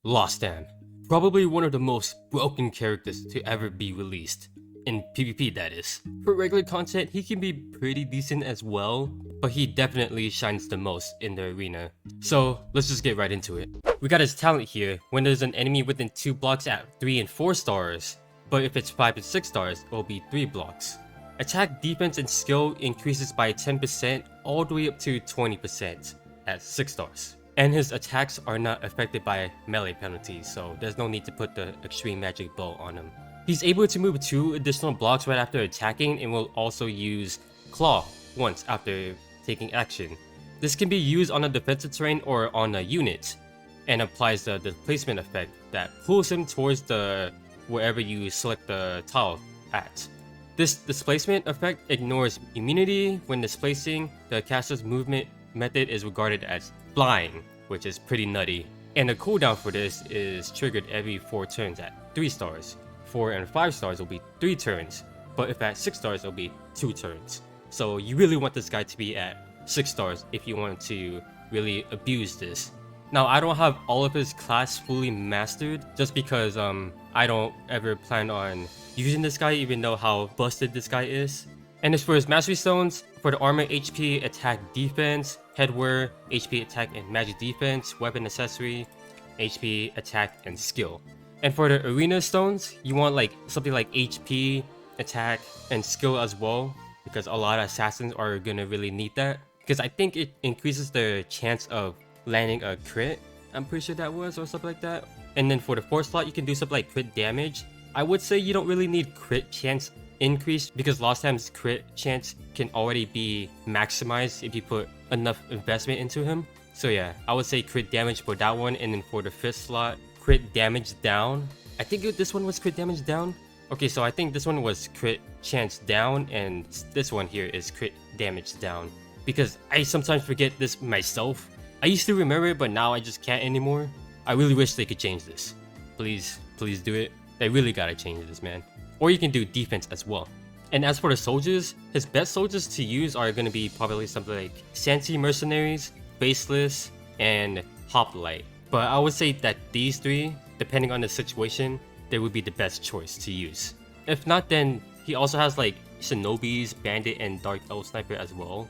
Lostham, probably one of the most broken characters to ever be released. In PvP, that is. For regular content, he can be pretty decent as well, but he definitely shines the most in the arena. So let's just get right into it. We got his talent here when there's an enemy within 2 blocks at 3 and 4 stars, but if it's 5 and 6 stars, it will be 3 blocks. Attack, defense, and skill increases by 10% all the way up to 20% at 6 stars. And his attacks are not affected by melee penalties, so there's no need to put the extreme magic bow on him. He's able to move 2 additional blocks right after attacking and will also use Claw once after taking action. This can be used on a defensive terrain or on a unit, and applies the displacement effect that pulls him towards the wherever you select the tile at. This displacement effect ignores immunity when displacing. The caster's movement method is regarded as flying, which is pretty nutty. And the cooldown for this is triggered every 4 turns at 3 stars. 4 and 5 stars will be 3 turns, but if at 6 stars it'll be 2 turns. So you really want this guy to be at 6 stars if you want to really abuse this. Now I don't have all of his class fully mastered just because I don't ever plan on using this guy even though how busted this guy is. And as for his mastery stones, for the armor, HP, attack, defense, headwear, HP, attack, and magic defense, weapon accessory, HP, attack, and skill. And for the arena stones, you want like something like HP, attack, and skill as well, because a lot of assassins are gonna really need that. Because I think it increases the chance of landing a crit, I'm pretty sure that was, or something like that. And then for the 4th slot, you can do something like crit damage. I would say you don't really need crit chance increase because Lostham's crit chance can already be maximized if you put enough investment into him. So yeah, I would say crit damage for that one, and then for the 5th slot, crit damage down. I think this one was crit damage down. Okay, so I think this one was crit chance down, and this one here is crit damage down. Because I sometimes forget this myself. I used to remember it, but now I just can't anymore. I really wish they could change this. Please do it. They really gotta change this, man. Or you can do defense as well. And as for the soldiers, his best soldiers to use are gonna be probably something like Santi Mercenaries, Faceless, and Hoplite. But I would say that these 3, depending on the situation, they would be the best choice to use. If not, then he also has like Shinobis, Bandit, and Dark Elf Sniper as well.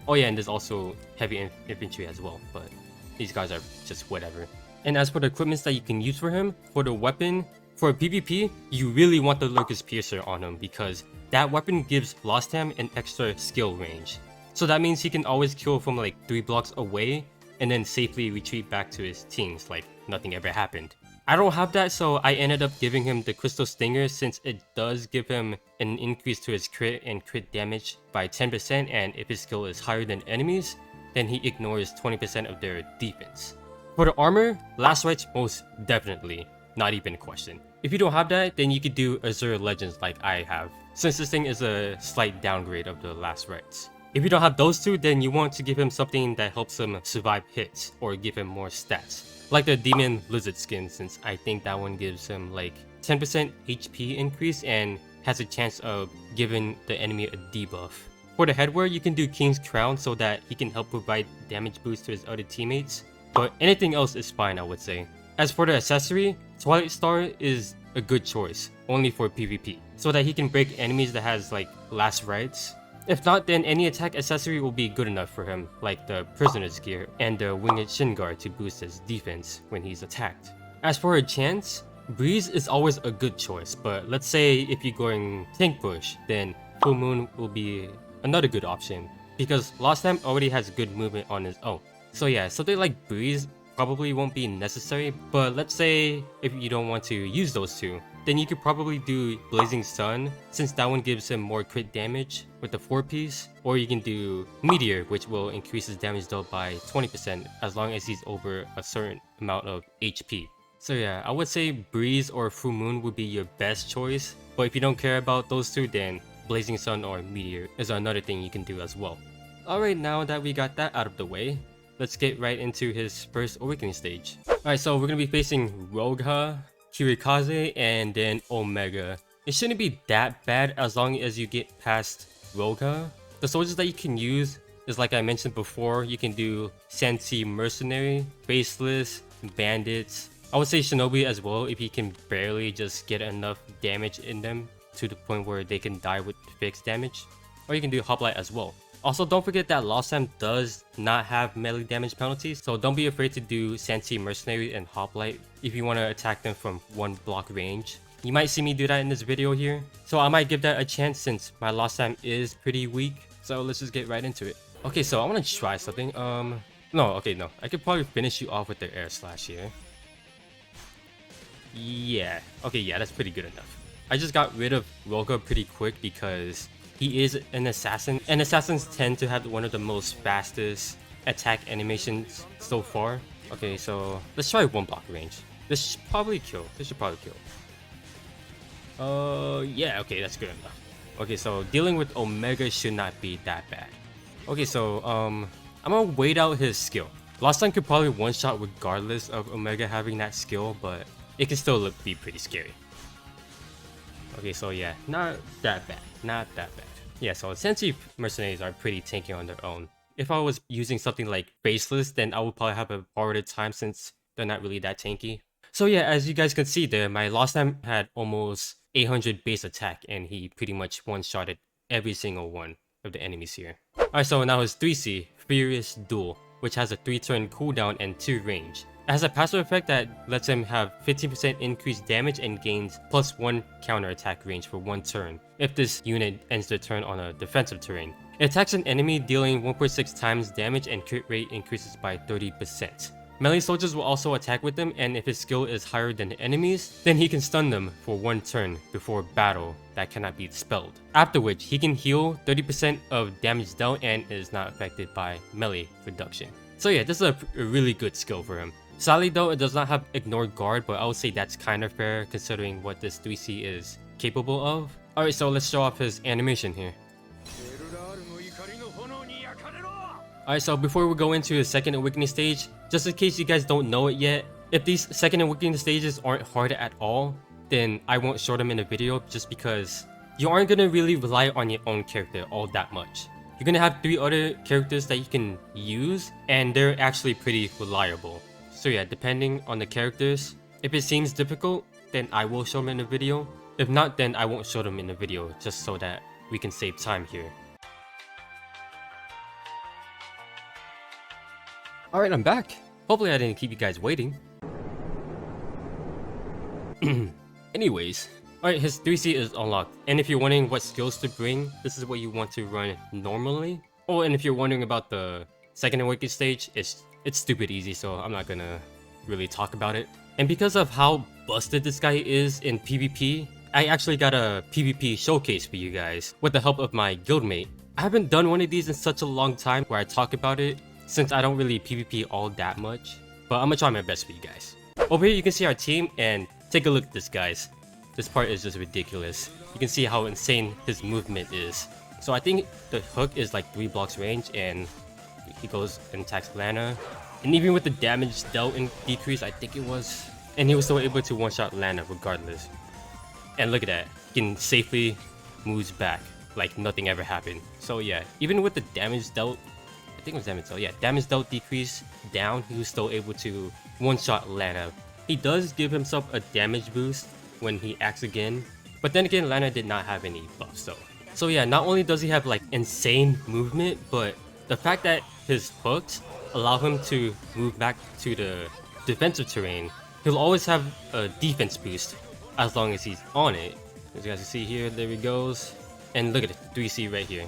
Oh yeah, and there's also Heavy Infantry as well, but these guys are just whatever. And as for the equipments that you can use for him, for the weapon, for PvP, you really want the Locust Piercer on him because that weapon gives Lostham an extra skill range. So that means he can always kill from like 3 blocks away and then safely retreat back to his teams like nothing ever happened. I don't have that, so I ended up giving him the Crystal Stinger since it does give him an increase to his crit and crit damage by 10%, and if his skill is higher than enemies, then he ignores 20% of their defense. For the armor, Last Rites most definitely, not even a question. If you don't have that, then you could do Azure Legends like I have, since this thing is a slight downgrade of the Last Rites. If you don't have those 2, then you want to give him something that helps him survive hits or give him more stats. Like the Demon Lizard skin, since I think that one gives him like 10% HP increase and has a chance of giving the enemy a debuff. For the headwear, you can do King's Crown so that he can help provide damage boost to his other teammates. But anything else is fine, I would say. As for the accessory, Twilight Star is a good choice, only for PvP, so that he can break enemies that has like Last Rites. If not, then any attack accessory will be good enough for him, like the Prisoner's Gear and the Winged Shin Guard to boost his defense when he's attacked. As for a chance, Breeze is always a good choice, but let's say if you're going Tank Push, then Full Moon will be another good option, because Lostham already has good movement on his own. So yeah, something like Breeze probably won't be necessary, but let's say if you don't want to use those 2, then you could probably do Blazing Sun, since that one gives him more crit damage with the 4-piece, or you can do Meteor, which will increase his damage dealt by 20% as long as he's over a certain amount of HP. So yeah, I would say Breeze or Full Moon would be your best choice, but if you don't care about those 2, then Blazing Sun or Meteor is another thing you can do as well. Alright, now that we got that out of the way, let's get right into his first awakening stage. Alright, so we're gonna be facing Rogha, Kirikaze, and then Omega. It shouldn't be that bad as long as you get past Rogha. The soldiers that you can use is like I mentioned before, you can do Santi Mercenary, Faceless, Bandits, I would say Shinobi as well if he can barely just get enough damage in them to the point where they can die with fixed damage. Or you can do Hoplite as well. Also, don't forget that Lostham does not have melee damage penalties, so don't be afraid to do Sensi Mercenary and Hoplite if you want to attack them from 1 block range. You might see me do that in this video here, so I might give that a chance since my Lostham is pretty weak. So let's just get right into it. Okay, so I want to try something. No, I could probably finish you off with the Air Slash here. Yeah, okay, yeah, that's pretty good enough. I just got rid of Roga pretty quick because he is an assassin, and assassins tend to have one of the most fastest attack animations so far. Okay, so let's try 1 block range. This should probably kill. Yeah, okay, that's good enough. Okay, so dealing with Omega should not be that bad. Okay, so I'm gonna wait out his skill. Last time could probably one-shot regardless of Omega having that skill, but it can still be pretty scary. Okay, so yeah, not that bad. Yeah, so Sensi Mercenaries are pretty tanky on their own. If I was using something like Faceless, then I would probably have a harder time since they're not really that tanky. So yeah, as you guys can see there, my Lostham had almost 800 base attack, and he pretty much one-shotted every single one of the enemies here. Alright, so now his 3C, Furious Duel, which has a 3-turn cooldown and 2 range. It has a passive effect that lets him have 15% increased damage and gains +1 counter attack range for 1 turn if this unit ends their turn on a defensive terrain. It attacks an enemy dealing 1.6 times damage and crit rate increases by 30%. Melee soldiers will also attack with him, and if his skill is higher than the enemies, then he can stun them for 1 turn before battle that cannot be dispelled. After which, he can heal 30% of damage dealt and is not affected by melee reduction. So yeah, this is a really good skill for him. Sadly though, it does not have Ignored Guard, but I would say that's kind of fair considering what this 3C is capable of. Alright, so let's show off his animation here. Alright, so before we go into his second awakening stage, just in case you guys don't know it yet, if these second awakening stages aren't hard at all, then I won't show them in a video just because you aren't gonna really rely on your own character all that much. You're gonna have 3 other characters that you can use, and they're actually pretty reliable. So yeah, depending on the characters, if it seems difficult, then I will show them in a video. If not, then I won't show them in a video, just so that we can save time here. Alright, I'm back. Hopefully I didn't keep you guys waiting. Anyways, alright, his 3C is unlocked, and if you're wondering what skills to bring, this is what you want to run normally. Oh, and if you're wondering about the second awakening stage, it's stupid easy, so I'm not gonna really talk about it. And because of how busted this guy is in PvP, I actually got a PvP showcase for you guys with the help of my guildmate. I haven't done one of these in such a long time where I talk about it, since I don't really PvP all that much, but I'm gonna try my best for you guys. Over here you can see our team, and take a look at this, guys. This part is just ridiculous. You can see how insane his movement is. So I think the hook is like 3 blocks range, and he goes and attacks Lana. And even with the damage dealt in decrease, I think it was, and he was still able to one-shot Lana regardless. And look at that, he can safely moves back like nothing ever happened. So yeah, even with the damage dealt, I think it was damage dealt, yeah, damage dealt decrease down, he was still able to one-shot Lana. He does give himself a damage boost when he acts again, but then again, Lana did not have any buffs though. So yeah, not only does he have like insane movement, but the fact that his hooks allow him to move back to the defensive terrain, he'll always have a defense boost as long as he's on it. As you guys can see here, there he goes. And look at it, 3C right here.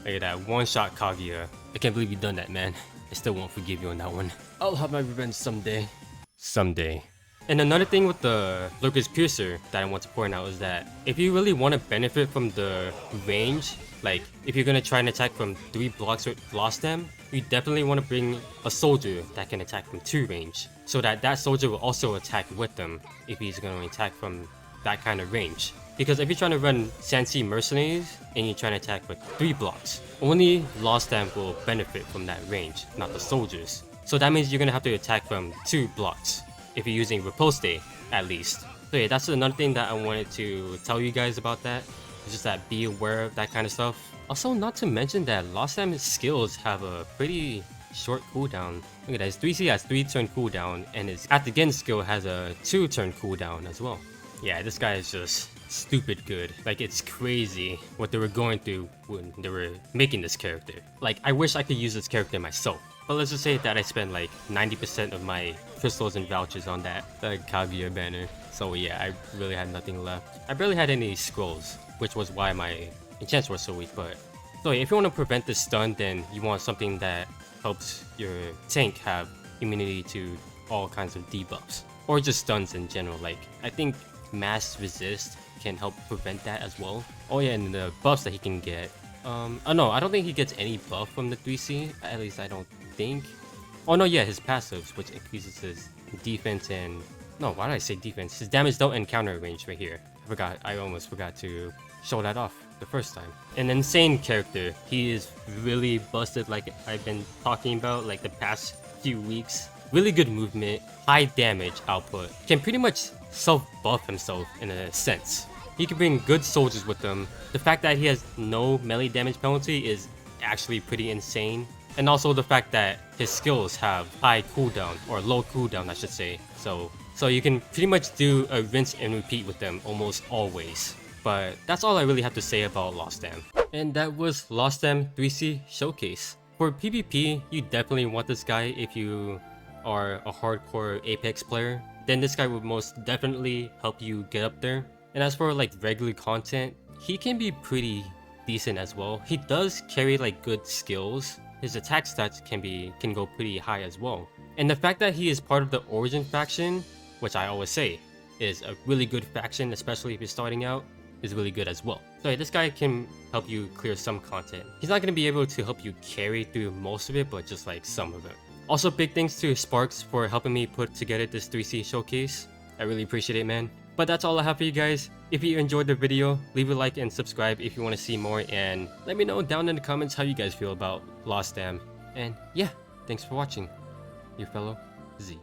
Look at that, one-shot Kaguya. I can't believe you've done that, man. I still won't forgive you on that one. I'll have my revenge someday. Someday. And another thing with the Lurker's Piercer that I want to point out is that if you really want to benefit from the range, like if you're going to try and attack from 3 blocks with Lostham, you definitely want to bring a soldier that can attack from 2 range, so that that soldier will also attack with them if he's going to attack from that kind of range. Because if you're trying to run Sensi Mercenaries and you're trying to attack with 3 blocks, only Lostham will benefit from that range, not the soldiers. So that means you're going to have to attack from 2 blocks if you're using Riposte at least. So yeah, that's another thing that I wanted to tell you guys about that. It's just that be aware of that kind of stuff. Also, not to mention that Lostham's skills have a pretty short cooldown. Look at that, his 3C has 3-turn cooldown, and his At the Again skill has a 2-turn cooldown as well. Yeah, this guy is just stupid good. Like, it's crazy what they were going through when they were making this character. Like, I wish I could use this character myself. But let's just say that I spent like 90% of my crystals and vouchers on that Kaguya banner. So yeah, I really had nothing left. I barely had any scrolls, which was why my enchants were so weak. But so yeah, if you want to prevent this stun, then you want something that helps your tank have immunity to all kinds of debuffs. Or just stuns in general. Like, I think mass resist can help prevent that as well. Oh yeah, and the buffs that he can get. Oh no, I don't think he gets any buff from the 3C. At least I don't think. Oh no, yeah, his passives, which increases his defense and... No, why did I say defense? His damage don't encounter range right here. I almost forgot to show that off the first time. An insane character. He is really busted, like I've been talking about like the past few weeks. Really good movement, high damage output. Can pretty much self-buff himself in a sense. He can bring good soldiers with him. The fact that he has no melee damage penalty is actually pretty insane. And also the fact that his skills have high cooldown, or low cooldown I should say. So you can pretty much do a rinse and repeat with them almost always. But that's all I really have to say about Lostham. And that was Lostham 3C Showcase. For PvP, you definitely want this guy if you are a hardcore Apex player. Then this guy would most definitely help you get up there. And as for like regular content, he can be pretty decent as well. He does carry like good skills. His attack stats can go pretty high as well. And the fact that he is part of the Origin faction, which I always say is a really good faction, especially if you're starting out, is really good as well. So yeah, this guy can help you clear some content. He's not going to be able to help you carry through most of it, but just like some of it. Also, big thanks to Sparks for helping me put together this 3C showcase. I really appreciate it, man. But that's all I have for you guys. If you enjoyed the video, leave a like and subscribe if you want to see more, and let me know down in the comments how you guys feel about Lostham. And yeah, thanks for watching. Your fellow Z.